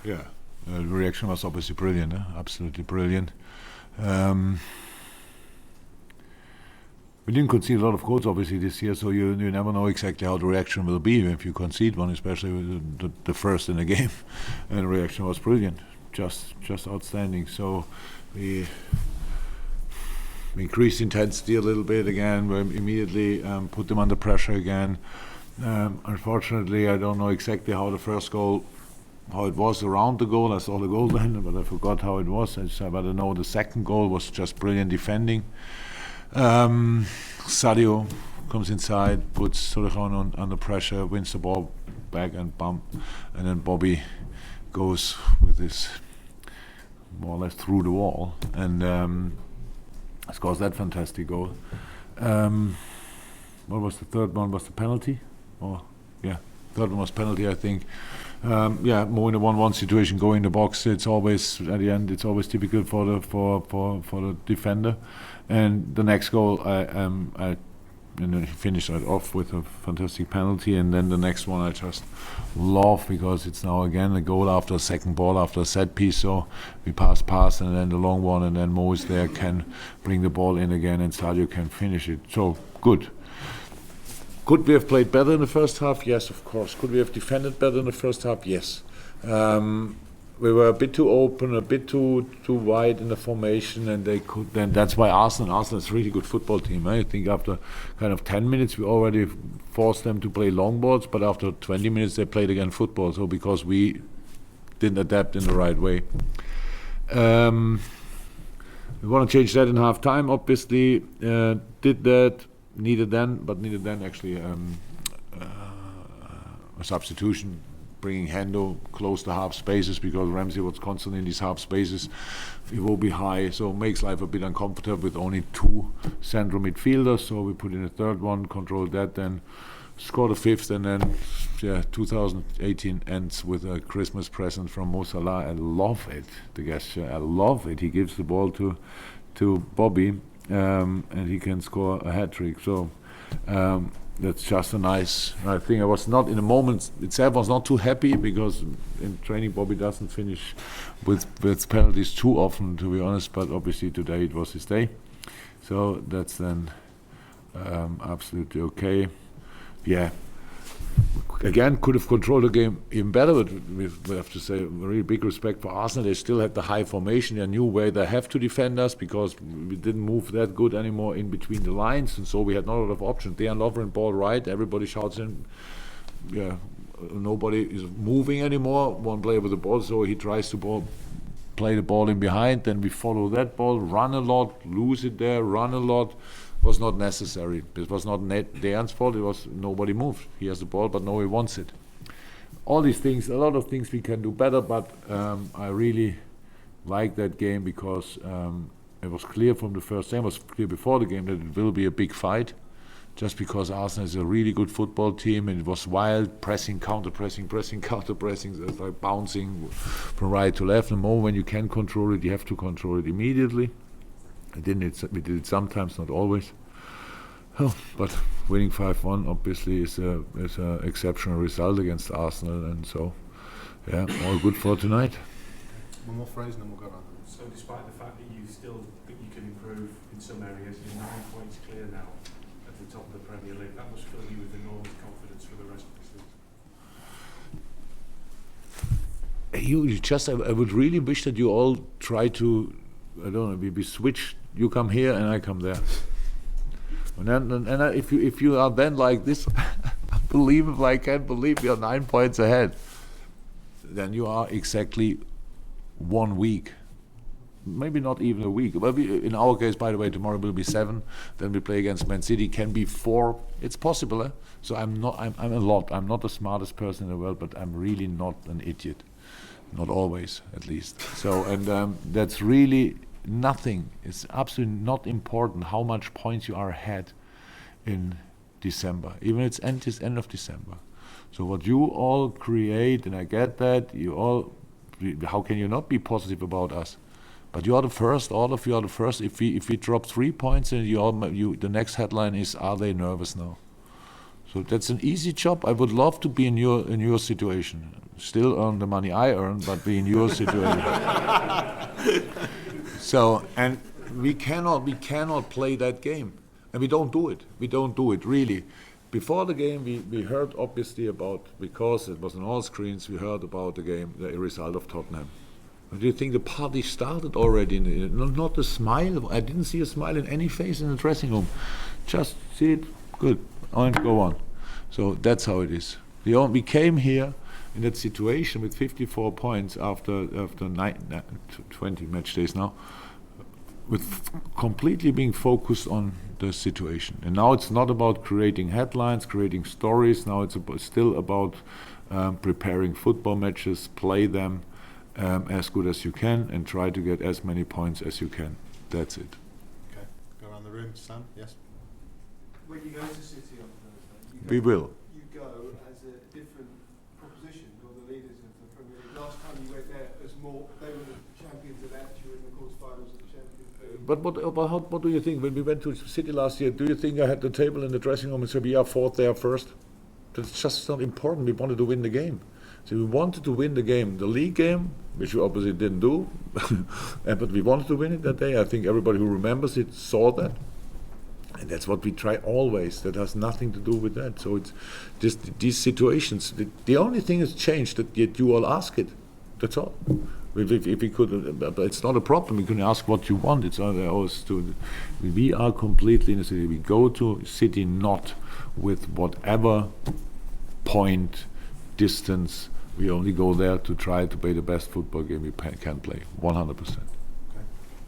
Yeah, the reaction was obviously brilliant, absolutely brilliant. Um, we didn't concede a lot of goals obviously this year, so you never know exactly how the reaction will be if you concede one, especially with the first in the game. And the reaction was brilliant, just outstanding. So we increased intensity a little bit again. We immediately put them under pressure again. Unfortunately, I don't know exactly how the first goal, how it was around the goal. I saw the goal then, but I forgot how it was. But I know the second goal was just brilliant defending. Sadio comes inside, puts Torrejon under pressure, wins the ball back and bump, and then Bobby goes with his more or less through the wall and scores that fantastic goal. What was the third one? Was the penalty? Third one was penalty, I think. More in a 1-1 situation, going in the box. It's always at the end. It's always difficult for the defender. And the next goal, he finished it off with a fantastic penalty. And then the next one, I just love because it's now again a goal after a second ball after a set piece. So we pass, and then the long one, and then Mo is there, can bring the ball in again, and Sadio can finish it. So good. Could we have played better in the first half? Yes, of course. Could we have defended better in the first half? Yes. We were a bit too open, a bit too wide in the formation, and they could. Then that's why Arsenal is a really good football team. I think after kind of 10 minutes, we already forced them to play long balls, but after 20 minutes, they played again football. So because we didn't adapt in the right way. We want to change that in half time. Obviously, did that. Needed then actually a substitution, bringing Hendo close to half spaces because Ramsey was constantly in these half spaces. It will be high, so it makes life a bit uncomfortable with only two central midfielders. So we put in a third one, controlled that, then scored a fifth, and then 2018 ends with a Christmas present from Mo Salah. I love it, the gesture. I love it. He gives the ball to Bobby. And he can score a hat-trick. So that's just a nice thing. I was not in the moment itself. I was not too happy because in training Bobby doesn't finish with penalties too often, to be honest. But obviously today it was his day, so that's then absolutely okay. Yeah. Again, could have controlled the game even better, but we have to say a really big respect for Arsenal. They still had the high formation. They knew where they have to defend us because we didn't move that good anymore in between the lines, and so we had not a lot of options. They are Lovren ball right. Everybody shouts in. Yeah, nobody is moving anymore. One player with the ball, so he tries to play the ball in behind. Then we follow that ball, run a lot, lose it there, run a lot. Was not necessary. It was not Dejan's fault. It was nobody moved. He has the ball, but nobody wants it. All these things, a lot of things we can do better, but I really like that game because it was clear from the first game, it was clear before the game that it will be a big fight, just because Arsenal is a really good football team, and it was wild, pressing, counter-pressing, counter-pressing, it's like bouncing from right to left. The moment when you can control it, you have to control it immediately. We did it sometimes, not always. But winning 5-1 obviously is a exceptional result against Arsenal, and so all good for tonight. One more phrase and then we'll go on. So despite the fact that you still think you can improve in some areas, you're 9 points clear now at the top of the Premier League. That must fill you with enormous confidence for the rest of the season. I would really wish that you all try to, I don't know, we switch. You come here and I come there. If you are then like this, unbelievable, I can't believe you're 9 points ahead. Then you are exactly 1 week, maybe not even a week. But in our case, by the way, tomorrow will be 7. Then we play against Man City. Can be 4. It's possible. So I'm not the smartest person in the world, but I'm really not an idiot. Not always, at least. So that's really. Nothing. It's absolutely not important how much points you are ahead in December. Even it's end of December. So what you all create, and I get that, how can you not be positive about us? But you are the first. All of you are the first. If we drop 3 points, and the next headline is, are they nervous now? So that's an easy job. I would love to be in your situation. still earn the money I earn, but be in your situation. So, and we cannot play that game, and we don't do it. We don't do it really. Before the game, we heard obviously about, because it was on all screens, we heard about the game, the result of Tottenham. Do you think the party started already? Not a smile. I didn't see a smile in any face in the dressing room. Just see it, good, and go on. So that's how it is. We came here in that situation with 54 points after 20 match days now, with completely being focused on the situation. And now it's not about creating headlines, creating stories. Now it's still about preparing football matches, play them as good as you can, and try to get as many points as you can. That's it. Okay, go around the room. Sam, yes? When you go to City on Thursday, We will. You go as a different proposition, or the leaders of the Premier League. Last time you went there, as more, they were the champions of that, you were in the quarterfinals of the Champions League. But what do you think? When we went to City last year, do you think I had the table in the dressing room and said, we are fourth there first? That's just not important. We wanted to win the game. So we wanted to win the game, the league game, which we obviously didn't do, but we wanted to win it that day. I think everybody who remembers it saw that. And that's what we try always. That has nothing to do with that. So it's just these situations. The only thing has changed that you all ask it. That's all. If we could, but it's not a problem. We can ask what you want. It's always to. We are completely in the City. We go to City not with whatever point, distance. We only go there to try to play the best football game we can play. 100%. Okay.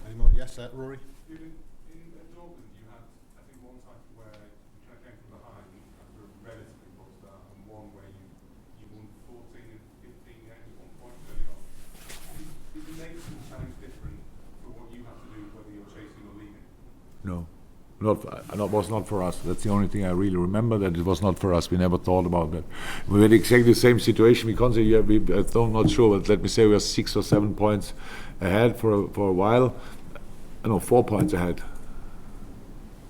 Any more? Yes, Rory? In Dortmund, you had, I think, one time where you kind of came from behind after a relatively poor start, and one where you won 14 and 15 games at one point early on. Is the nature of the challenge different for what you have to do, whether you're chasing or leading? No. It was not for us. That's the only thing I really remember, that it was not for us. We never thought about that. We had exactly the same situation. We can't say, I'm not sure, but let me say we are 6 or 7 points ahead for a while. No, 4 points ahead.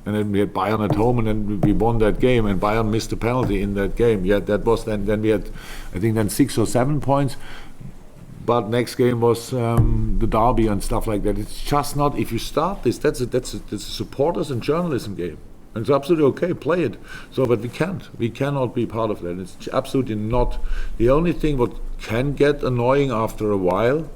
And then we had Bayern at home, and then we won that game, and Bayern missed a penalty in that game. Yeah, that was then we had, I think, then 6 or 7 points. But next game was the derby and stuff like that. It's just not, if you start this, that's a supporters and journalism game. And it's absolutely okay, play it. So, but we can't. We cannot be part of that. It's absolutely not. The only thing what can get annoying after a while,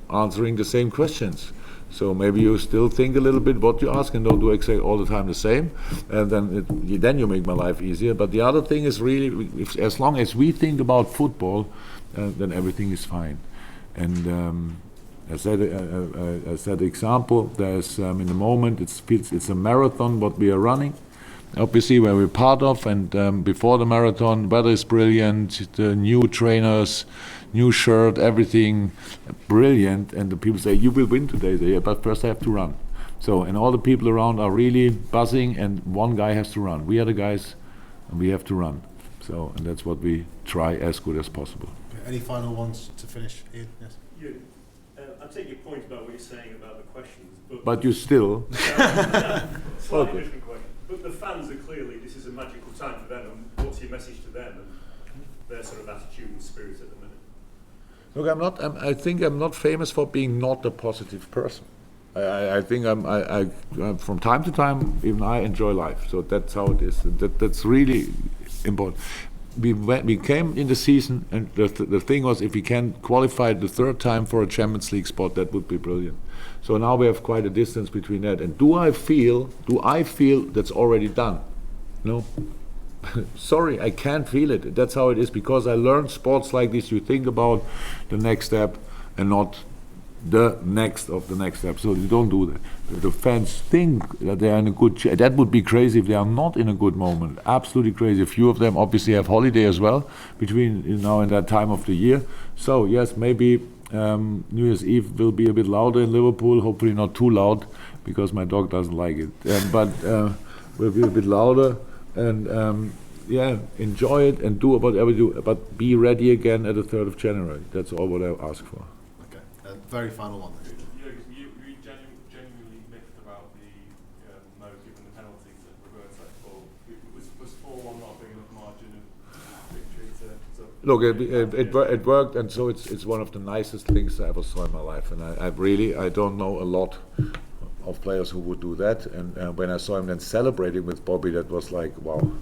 answering the same questions. So maybe you still think a little bit what you ask and don't do exactly all the time the same, and then you make my life easier. But the other thing is really, as long as we think about football, then everything is fine. And as that example, there's in the moment it's a marathon what we are running, obviously where we're part of, and before the marathon, weather is brilliant, the new trainers, new shirt, everything brilliant, and the people say you will win today. They, but first I have to run. So, and all the people around are really buzzing, and one guy has to run. We are the guys, and we have to run. So, and that's what we try as good as possible. Any final ones to finish? Ian, yes? I take your point about what you're saying about the questions, but you still slightly okay. different question. But the fans are clearly, this is a magical time for them, and what's your message to them and their sort of attitude and spirit at the minute? Look, I think I'm not famous for being not a positive person. I think I from time to time, even I enjoy life. So that's how it is. That's really important. We came in the season, and the thing was, if we can qualify the third time for a Champions League spot, that would be brilliant. So now we have quite a distance between that. And do I feel that's already done? No. Sorry, I can't feel it. That's how it is, because I learned sports like this. You think about the next step and not the next of the next step. So you don't do that. The fans think that they are in a good that would be crazy if they are not in a good moment. Absolutely crazy. A few of them obviously have holiday as well between now and that time of the year. So yes, maybe New Year's Eve will be a bit louder in Liverpool. Hopefully not too loud, because my dog doesn't like it. But will be a bit louder, and enjoy it and do whatever you do. But be ready again at the 3rd of January. That's all what I ask for. Very final one. You genuinely miffed about the no given the penalties at Roberto for. Was 4-1 not a big enough margin of victory to Look, it worked, and so it's one of the nicest things I ever saw in my life. And I don't know a lot of players who would do that. And when I saw him then celebrating with Bobby, that was like, wow,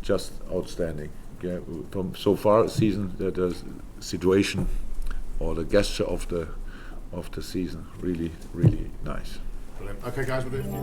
just outstanding. Yeah, from so far season, the situation or the gesture of the season, really, really nice. Brilliant. Okay, guys, we'll do it.